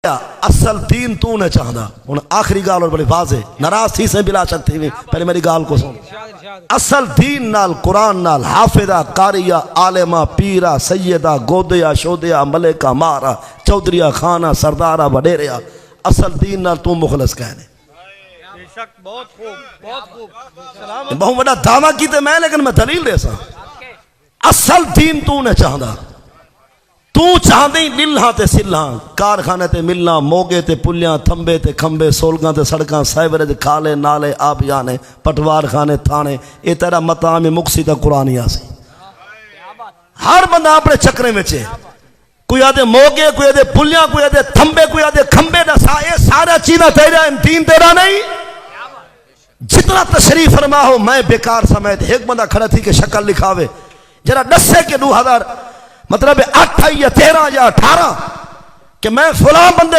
असल दीन तू ने चाहता हूँ आखिरी गाल और बड़ी वाजे नाराज थी से बिला शक थी पहले मेरी गाल को सुन। असल दीन नाल कुरान नाल हाफिदा कारिया आलिमा पीरा सैयदा गोदिया शोदिया मलेका मारा चौधरिया खाना सरदारा वडेरिया असल दीन नाल तू मुखलस कहने बहुत बड़ा दावा की मैं लेकिन मैं दलील दे सा असल दीन तू ने चाहता तू चाहते दिल्हा ते सिल्हा कारखाने ते मिलना मोगे ते पुलियां थंबे ते खंबे सोलगा ते सड़क साइबर ते खाले नाले आबियाने पटवार खाने थाने ये तेरा मताम मुक्सी तक कुरानी आसी हर बंदा अपने चक्रे में चे कोई आदे मोगे कोई आदे पुलियां कोई आदे थंबे कोई आदे खंबे दसा ये सारा चीज़ा तेरा दीन तेरा नहीं। जितना तशरीफ फरमा हो मैं बेकार समेत एक बंदा खड़ा थी के शक्ल लिखावे जरा दसे के 2000 मतलब 8 या 13 या 18 कि मैं फुला बंदे